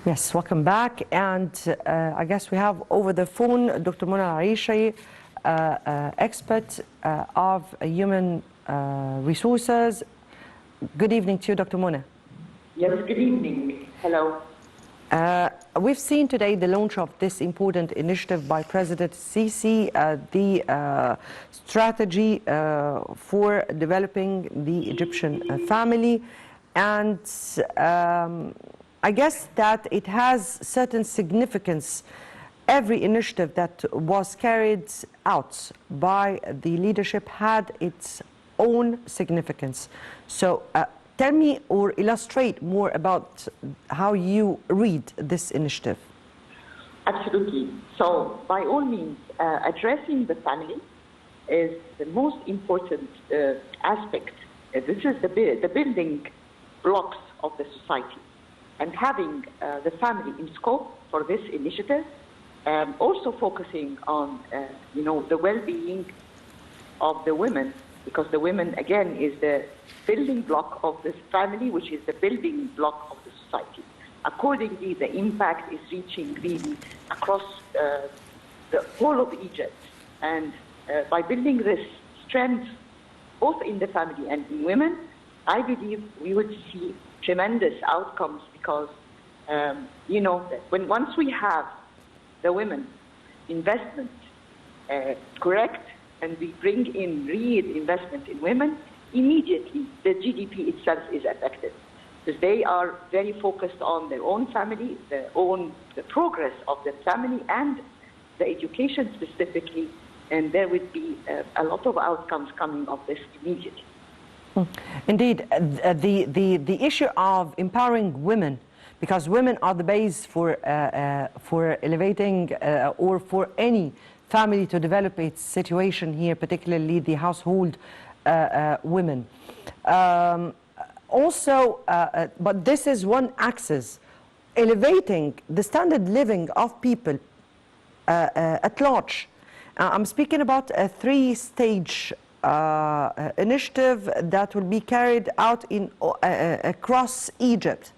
Yes, welcome back. And I guess we have over the phone Dr. Arishi, expert of human resources. Good evening to you, Dr. Mona. Yes, good evening. Hello. We've seen today the launch of this important initiative by President Sisi, the strategy for developing the Egyptian family. And I guess that it has certain significance. Every initiative that was carried out by the leadership had its own significance. So tell me or illustrate more about how you read this initiative. Absolutely. So by all means, addressing the family is the most important aspect. This is the building blocks of the society. And having the family in scope for this initiative, also focusing on, the well-being of the women, because the women, again, is the building block of this family, which is the building block of the society. Accordingly, the impact is reaching really across the whole of Egypt. And by building this strength, both in the family and in women, I believe we would see tremendous outcomes because, once we have the women investment correct, and we bring in real investment in women, immediately the GDP itself is affected because they are very focused on their own family, the progress of the family and the education specifically, and there would be a lot of outcomes coming of this immediately. Indeed, the issue of empowering women, because women are the base for elevating or for any family to develop its situation here, particularly the household women. But this is one axis, elevating the standard living of people at large. I'm speaking about a three-stage initiative that will be carried out across Egypt.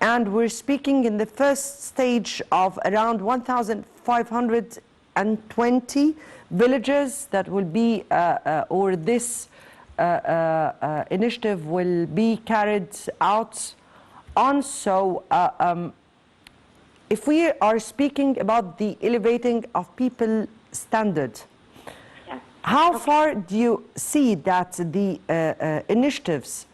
And we're speaking in the first stage of around 1,520 villages that will be, or this initiative will be carried out on. So if we are speaking about the elevating of people standard, how far do you see that the initiatives,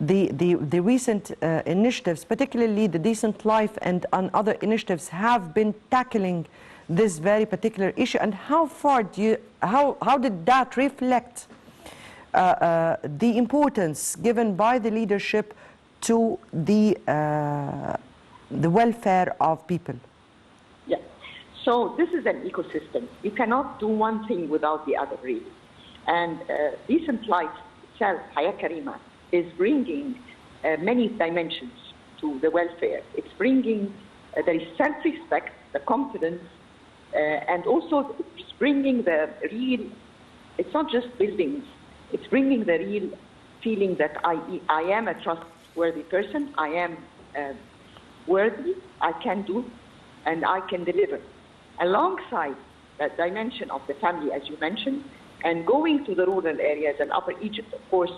the recent initiatives, particularly the Decent Life and other initiatives, have been tackling this very particular issue, and how far how did that reflect the importance given by the leadership to the welfare of people? Yeah. So this is an ecosystem. You cannot do one thing without the other, really. And Decent Life itself, Haya Karima, is bringing many dimensions to the welfare. It's bringing there is self-respect, the confidence, and also it's bringing the real, it's not just buildings, it's bringing the real feeling that I am a trustworthy person, I am worthy, I can do, and I can deliver. Alongside that dimension of the family, as you mentioned, and going to the rural areas, and Upper Egypt, of course,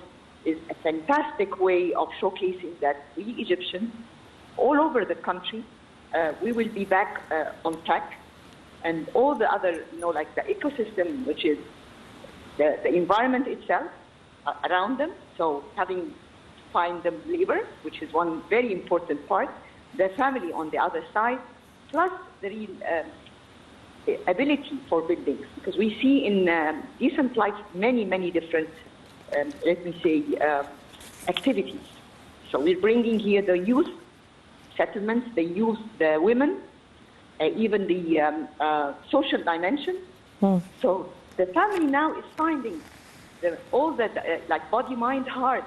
is a fantastic way of showcasing that we Egyptians, all over the country, we will be back on track. And all the other, like the ecosystem, which is the environment itself around them, so having to find them labor, which is one very important part, the family on the other side, plus the real ability for buildings, because we see in Decent Life many different, let me say, activities. So we're bringing here the youth settlements, the youth, the women, even the social dimension. So the family now is finding all the like body, mind, heart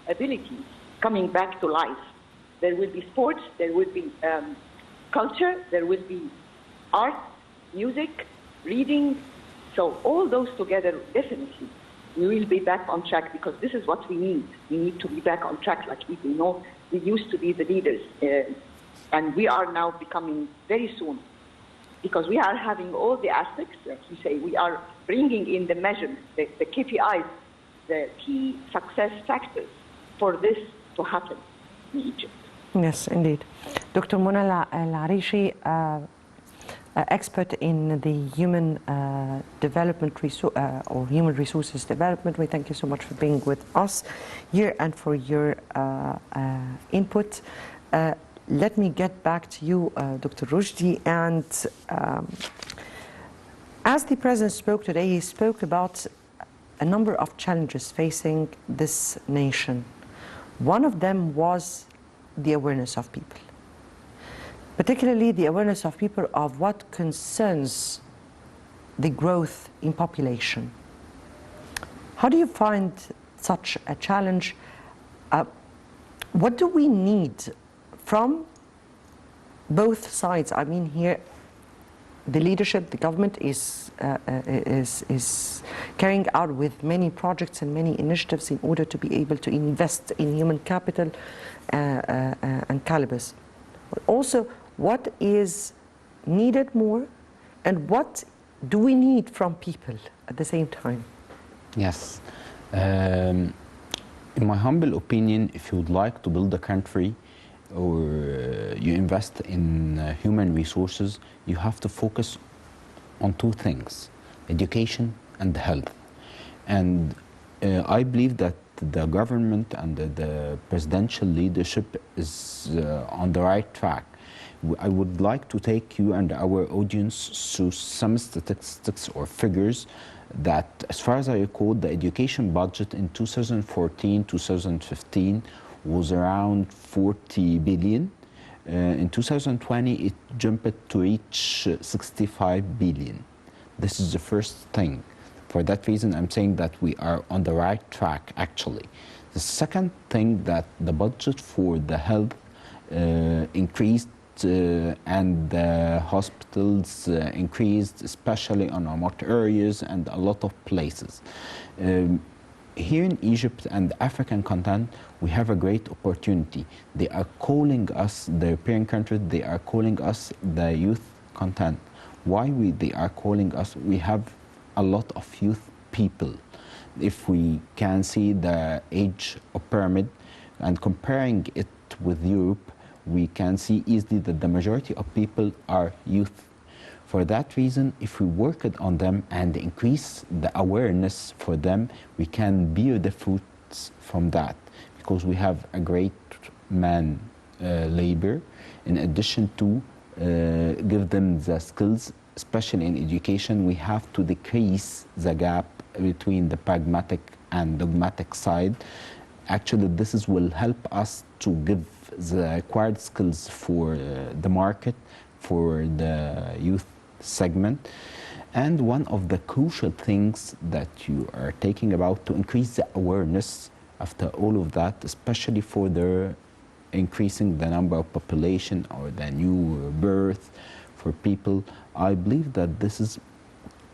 abilities coming back to life. There will be sports, there will be culture, there will be art, music, reading. So all those together, definitely, we will be back on track, because this is what we need. We need to be back on track, like we know we used to be the leaders And we are now becoming very soon, because we are having all the aspects, as we say, we are bringing in the measurements, the KPIs, the key success factors for this to happen in Egypt. Yes, indeed. Dr. Mona Arishi, expert in the human development or human resources development, we thank you so much for being with us here and for your input. Let me get back to you, Dr. Roshdy, and as the President spoke today, he spoke about a number of challenges facing this nation. One of them was the awareness of people, particularly the awareness of people of what concerns the growth in population. How do you find such a challenge? What do we need from both sides? I mean, here, the leadership, the government is carrying out with many projects and many initiatives in order to be able to invest in human capital and calibers. But also, what is needed more, and what do we need from people at the same time? Yes. In my humble opinion, if you would like to build a country or you invest in human resources, you have to focus on two things: education and health. And I believe that the government and the presidential leadership is on the right track. I would like to take you and our audience through some statistics or figures that, as far as I recall, the education budget in 2014-2015 was around 40 billion. In 2020, it jumped to reach 65 billion. This is the first thing. For that reason, I'm saying that we are on the right track, actually. The second thing, that the budget for the health increased and the hospitals increased, especially on remote areas and a lot of places. Here in Egypt and the African continent, we have a great opportunity. They are calling us, the European countries, they are calling us the youth continent. Why they are calling us? We have a lot of youth people. If we can see the age of pyramid and comparing it with Europe, we can see easily that the majority of people are youth. For that reason, if we work on them and increase the awareness for them, we can bear the fruits from that, because we have a great man labor, in addition to give them the skills, especially in education. We have to decrease the gap between the pragmatic and dogmatic side. Actually, this will help us to give the acquired skills for the market, for the youth segment. And one of the crucial things that you are taking about to increase the awareness after all of that, especially for the increasing the number of population or the new birth for people, I believe that this is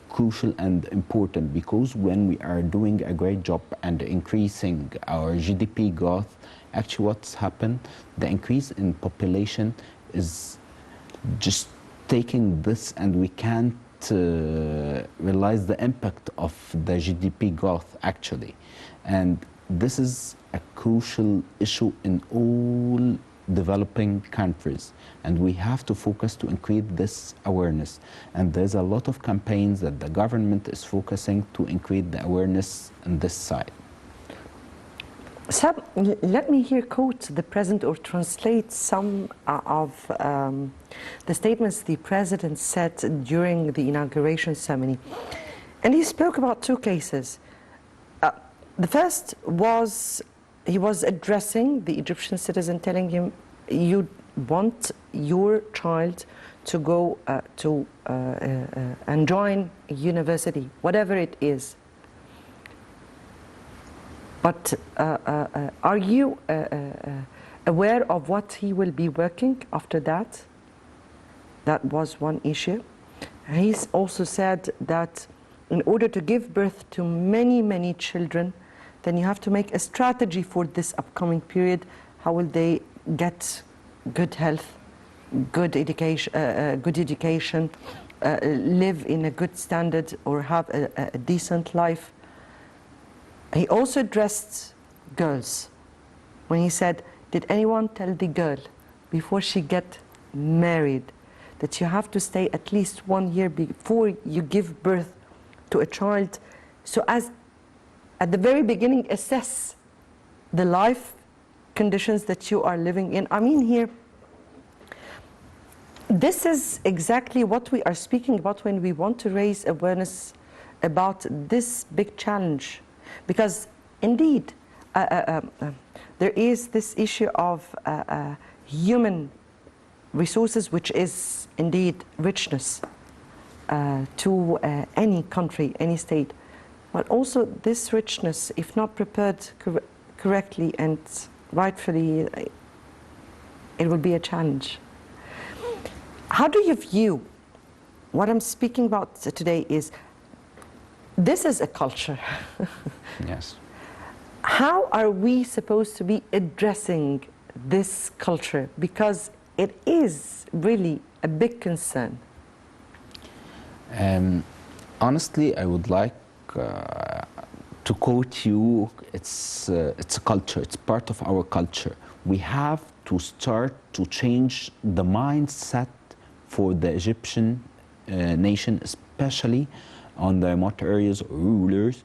crucial and important, because when we are doing a great job and increasing our GDP growth, actually what's happened, the increase in population is just taking this, and we can't realize the impact of the GDP growth actually. And this is a crucial issue in all developing countries, and we have to focus to increase this awareness. And there's a lot of campaigns that the government is focusing to increase the awareness on this side. Sab, let me here quote the President or translate some of the statements the President said during the inauguration ceremony. And he spoke about two cases. The first was, he was addressing the Egyptian citizen, telling him, you want your child to go and join a university, whatever it is. But are you aware of what he will be working after that? That was one issue. He's also said that in order to give birth to many, many children, then you have to make a strategy for this upcoming period. How will they get good health? good education, live in a good standard or have a decent life. He also addressed girls when he said, did anyone tell the girl before she get married that you have to stay at least 1 year before you give birth to a child, so as at the very beginning assess the life conditions that you are living in? I mean, here, this is exactly what we are speaking about when we want to raise awareness about this big challenge. Because indeed, there is this issue of human resources, which is indeed richness to any country, any state. But also this richness, if not prepared correctly and rightfully, it will be a challenge. How do you view, what I'm speaking about today is, this is a culture. Yes. How are we supposed to be addressing this culture? Because it is really a big concern. Honestly, I would like to quote you, it's a culture, it's part of our culture. We have to start to change the mindset for the Egyptian nation, especially on the remote areas or rulers,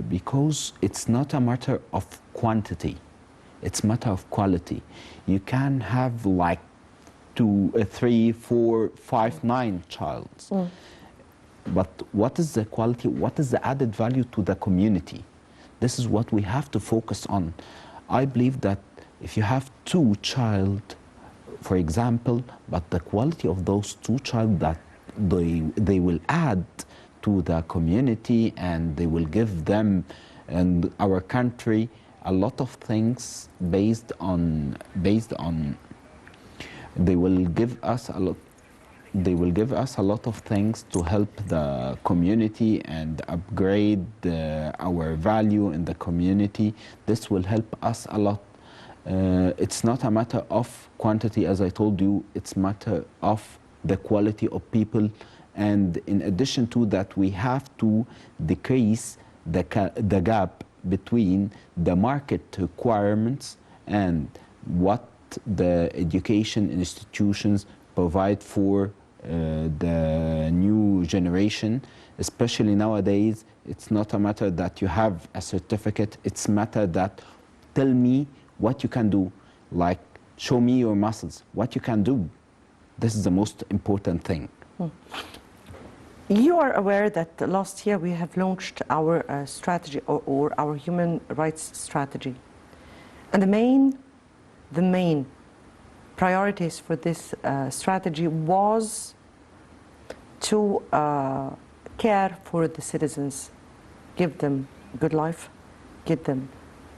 because it's not a matter of quantity, it's a matter of quality. You can have like 2, 3, 4, 5, 9 childs. But what is the quality, what is the added value to the community? This is what we have to focus on. I believe that if you have 2 child, for example, but the quality of those 2 child that they will add to the community, and they will give them and our country a lot of things based on they will give us a lot of things to help the community and upgrade our value in the community. This will help us a lot. It's not a matter of quantity, as I told you, it's a matter of the quality of people. And in addition to that, we have to decrease the gap between the market requirements and what the education institutions provide for the new generation. Especially nowadays, it's not a matter that you have a certificate, it's a matter that tell me what you can do, like show me your muscles, what you can do. This is the most important thing. You are aware that last year we have launched our strategy or our human rights strategy. And the main priorities for this strategy was to care for the citizens, give them good life, give them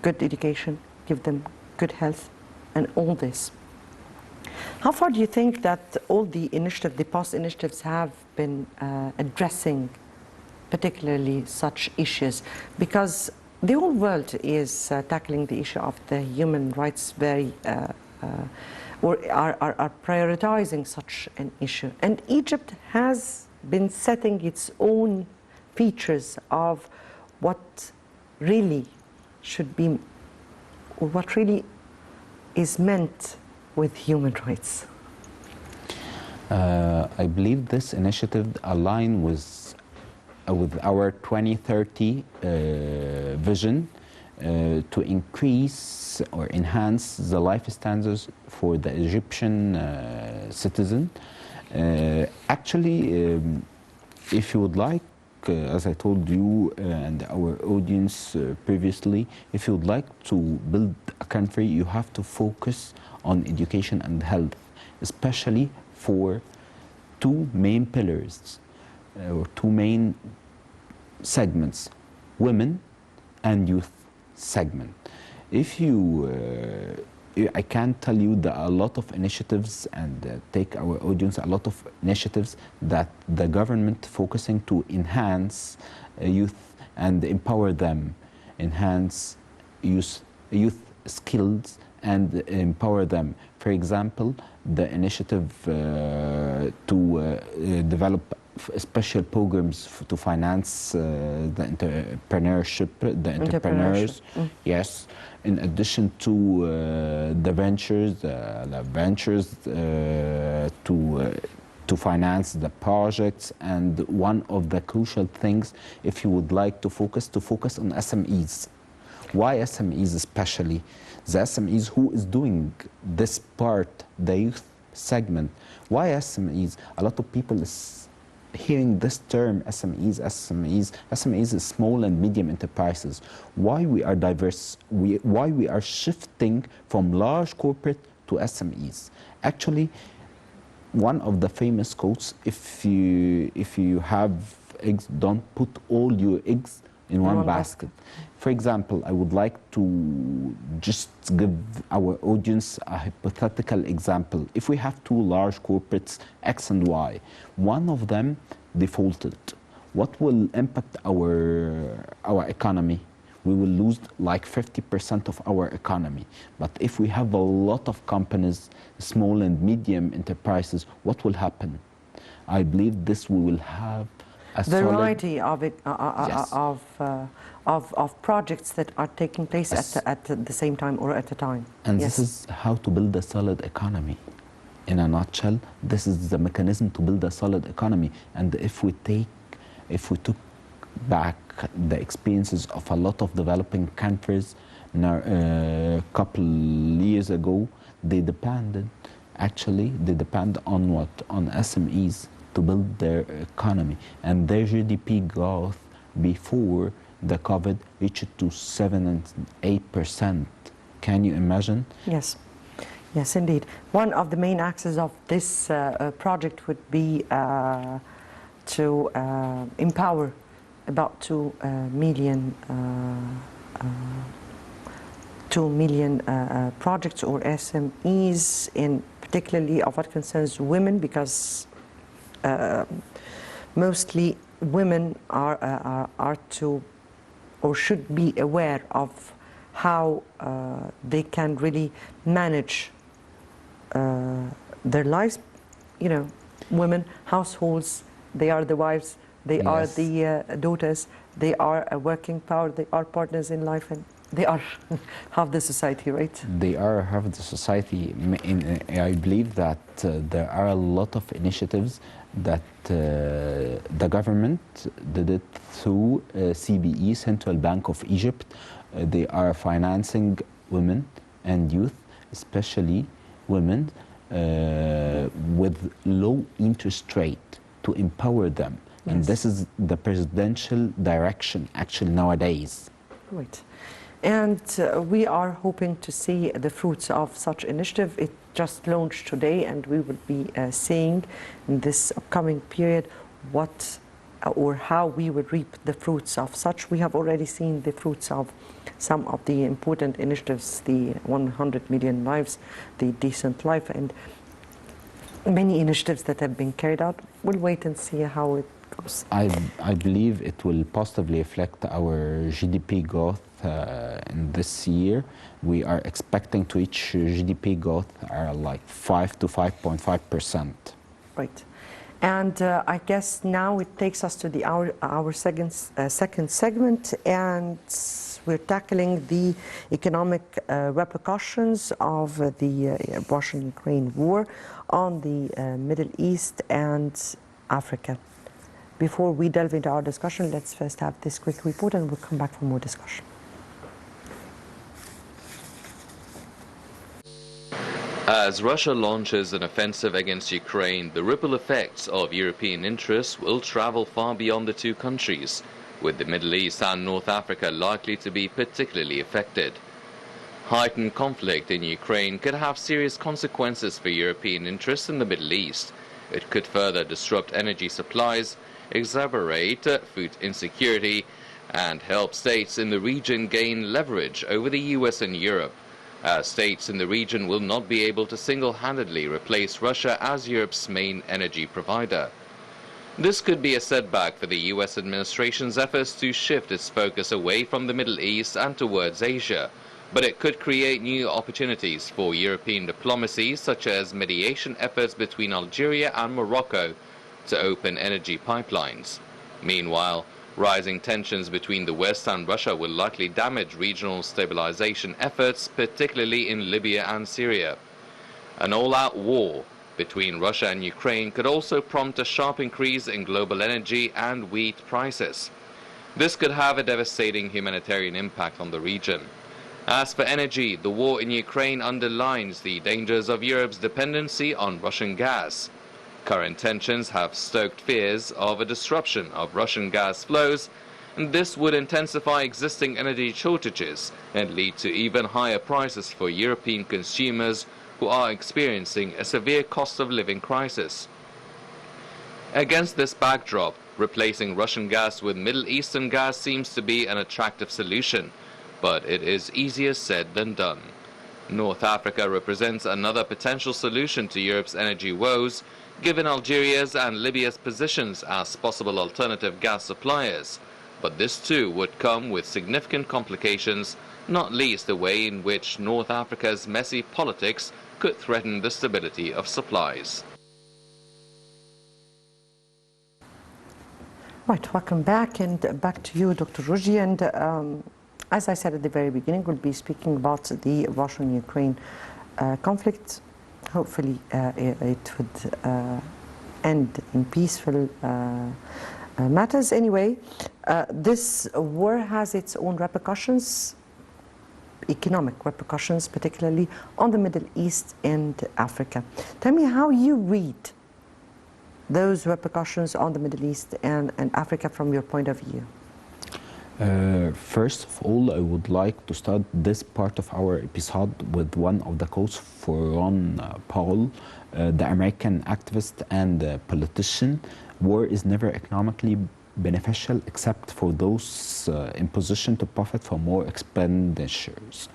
good education, give them good health, and all this. How far do you think that all the past initiatives have been addressing particularly such issues? Because the whole world is tackling the issue of the human rights or are prioritizing such an issue. And Egypt has been setting its own features of what really should be, or what really is meant with human rights. I believe this initiative aligns with our 2030 vision to increase or enhance the life standards for the Egyptian citizen. Actually, if you would like, as I told you and our audience previously, if you would like to build a country, you have to focus on education and health, especially for 2 main pillars or 2 main segments, women and youth segment. If you, I can tell you that a lot of initiatives, and take our audience, a lot of initiatives that the government focusing to enhance youth and empower them, enhance youth skills and empower them. For example, the initiative to develop special programs to finance the entrepreneurship, the entrepreneurs. Yes, in addition to the ventures, to finance the projects. And one of the crucial things, if you would like to focus on SMEs. Why SMEs especially? The SMEs who is doing this part, the youth segment. Why SMEs? A lot of people is hearing this term SMEs. SMEs is small and medium enterprises. Why we are diverse? Why we are shifting from large corporate to SMEs? Actually, one of the famous quotes: if you have eggs, don't put all your eggs in one basket. For example, I would like to just give our audience a hypothetical example. If we have two large corporates, X and Y, one of them defaulted, what will impact our economy? We will lose like 50% of our economy. But if we have a lot of companies, small and medium enterprises, what will happen? I believe this we will have a variety of it, Yes. of projects that are taking place Yes. at the same time or at a time. And Yes. this is how to build a solid economy. In a nutshell, this is the mechanism to build a solid economy. And if we took back the experiences of a lot of developing countries a couple years ago, they depend on what? On SMEs to build their economy. And their GDP growth before the COVID reached to 7 and 8%. Can you imagine? Yes. Yes, indeed. One of the main axes of this project would be to empower about 2 million projects or SMEs, in particularly of what concerns women, because mostly women are to or should be aware of how they can really manage their lives. You know, women, households, they are the wives, they are Yes. the daughters, they are a working power, they are partners in life, and they are half the society, right? They are half the society. I believe that there are a lot of initiatives that the government did it through CBE, Central Bank of Egypt. They are financing women and youth, especially women, with low interest rate to empower them. And Yes. this is the presidential direction actually nowadays. Right. And we are hoping to see the fruits of such initiative. It just launched today, and we will be seeing in this upcoming period what or how we will reap the fruits of such. We have already seen the fruits of some of the important initiatives, the 100 million lives, the decent life, and many initiatives that have been carried out. We'll wait and see how it goes. I believe it will positively reflect our GDP growth in this year. We are expecting to reach GDP growth like 5 to 5.5%. Right. And I guess now it takes us to our second segment, and we're tackling the economic repercussions of the Russian-Ukraine war on the Middle East and Africa. Before we delve into our discussion, let's first have this quick report, and we'll come back for more discussion. As Russia launches an offensive against Ukraine, the ripple effects of European interests will travel far beyond the two countries, with the Middle East and North Africa likely to be particularly affected. Heightened conflict in Ukraine could have serious consequences for European interests in the Middle East. It could further disrupt energy supplies, exacerbate food insecurity, and help states in the region gain leverage over the US and Europe. States in the region will not be able to single-handedly replace Russia as Europe's main energy provider. This could be a setback for the US administration's efforts to shift its focus away from the Middle East and towards Asia, but it could create new opportunities for European diplomacy, such as mediation efforts between Algeria and Morocco to open energy pipelines. Meanwhile, rising tensions between the West and Russia will likely damage regional stabilization efforts, particularly in Libya and Syria. An all-out war between Russia and Ukraine could also prompt a sharp increase in global energy and wheat prices. This could have a devastating humanitarian impact on the region. As for energy, the war in Ukraine underlines the dangers of Europe's dependency on Russian gas. Current tensions have stoked fears of a disruption of Russian gas flows, and this would intensify existing energy shortages and lead to even higher prices for European consumers who are experiencing a severe cost of living crisis. Against this backdrop, replacing Russian gas with Middle Eastern gas seems to be an attractive solution, but it is easier said than done. North Africa represents another potential solution to Europe's energy woes, given Algeria's and Libya's positions as possible alternative gas suppliers. But this too would come with significant complications, not least the way in which North Africa's messy politics could threaten the stability of supplies. Right, welcome back, and back to you, Dr. Roshdy. And as I said at the very beginning, we'll be speaking about the Russian-Ukraine conflict. Hopefully it would end in peaceful matters. Anyway, this war has its own repercussions, economic repercussions, particularly on the Middle East and Africa. Tell me how you read those repercussions on the Middle East and Africa from your point of view. First of all, I would like to start this part of our episode with one of the quotes for Ron Paul, the American activist and politician. War is never economically beneficial except for those in position to profit from more expenditures.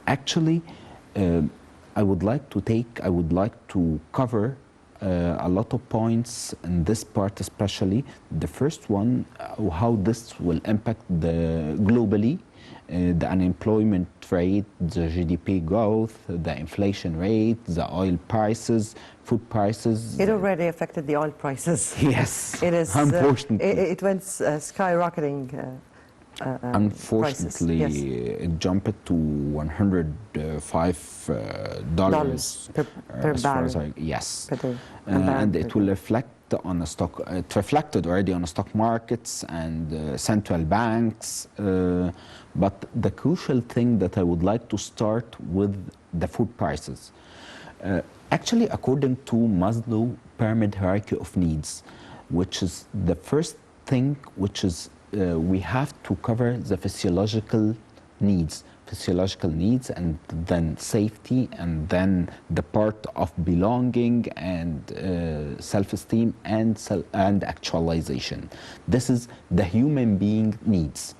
Actually, I would like to cover a lot of points in this part, especially the first one, how this will impact globally, the unemployment rate, the GDP growth, the inflation rate, the oil prices, food prices. It already affected the oil prices. Yes, it is. unfortunately, it went skyrocketing. Unfortunately, prices. Yes. It jumped to $105 per barrel. Yes, Per and it will reflect on the stock. It reflected already on the stock markets and central banks. But the crucial thing that I would like to start with the food prices. Actually, according to Maslow pyramid hierarchy of needs, which is the first thing, which is we have to cover the physiological needs, and then safety, and then the part of belonging and self-esteem and actualization. This is the human being needs.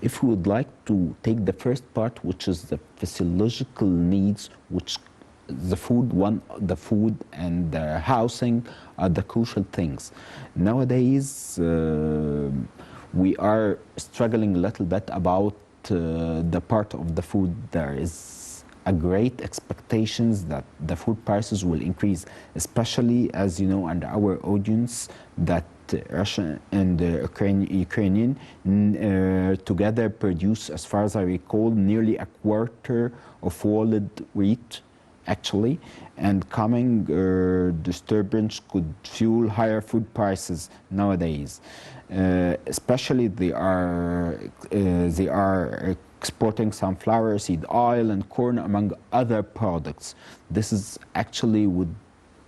If we would like to take the first part, which is the physiological needs, which the food and the housing are the crucial things. Nowadays, we are struggling a little bit about the part of the food. There is a great expectations that the food prices will increase, especially, as you know, and our audience, that Russia and Ukrainian together produce, as far as I recall, nearly a quarter of world wheat, actually, and coming disturbance could fuel higher food prices nowadays. Especially they are exporting sunflower seed oil and corn, among other products. This is actually would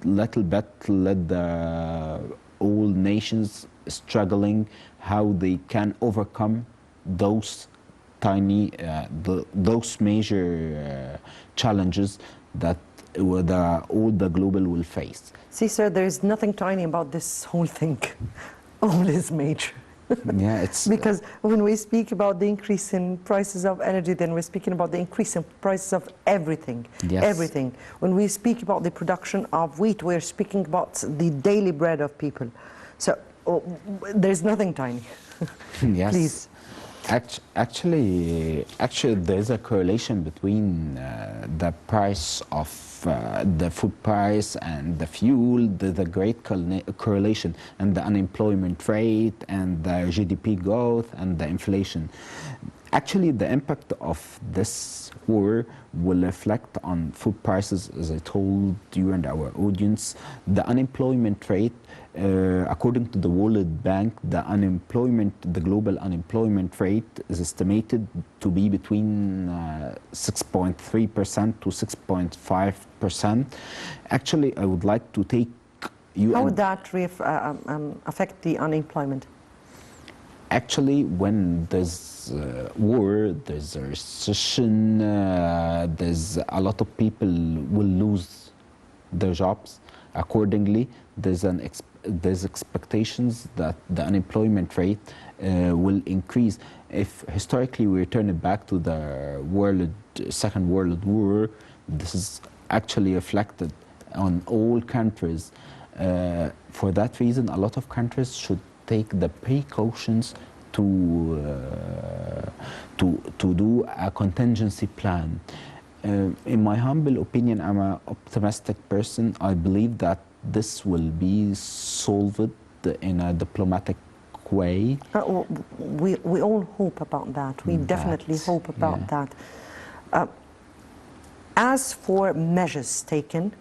little bit let the all nations struggling how they can overcome those tiny, those major challenges that all the global will face. See, sir, there is nothing tiny about this whole thing. All is major. Yeah, it's because when we speak about the increase in prices of energy, then we're speaking about the increase in prices of everything. Yes. Everything. When we speak about the production of wheat, we're speaking about the daily bread of people. So there's nothing tiny. Yes. Please. Actually, there's a correlation between the price of the food price and the fuel. There's a great correlation, and the unemployment rate, and the GDP growth, and the inflation. Actually, the impact of this war will reflect on food prices, as I told you and our audience. The unemployment rate, according to the World Bank, the global unemployment rate is estimated to be between 6.3% to 6.5%. Actually, I would like to take you. How would that affect the unemployment? Actually, when there's war, there's a recession, there's a lot of people will lose their jobs. Accordingly, there's expectations that the unemployment rate will increase. If historically we return it back to the Second World War, this is actually reflected on all countries. For that reason, a lot of countries should take the precautions to do a contingency plan. In my humble opinion, I'm an optimistic person. I believe that this will be solved in a diplomatic way. We all hope about that. We definitely hope about that. As for measures taken,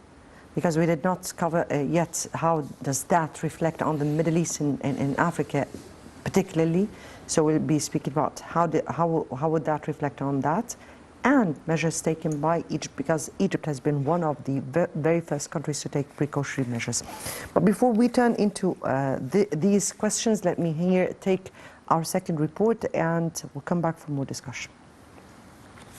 because we did not cover yet how does that reflect on the Middle East and Africa particularly, so we'll be speaking about how would that reflect on that, and measures taken by Egypt, because Egypt has been one of the very first countries to take precautionary measures. But before we turn into these questions, let me take our second report, and we'll come back for more discussion.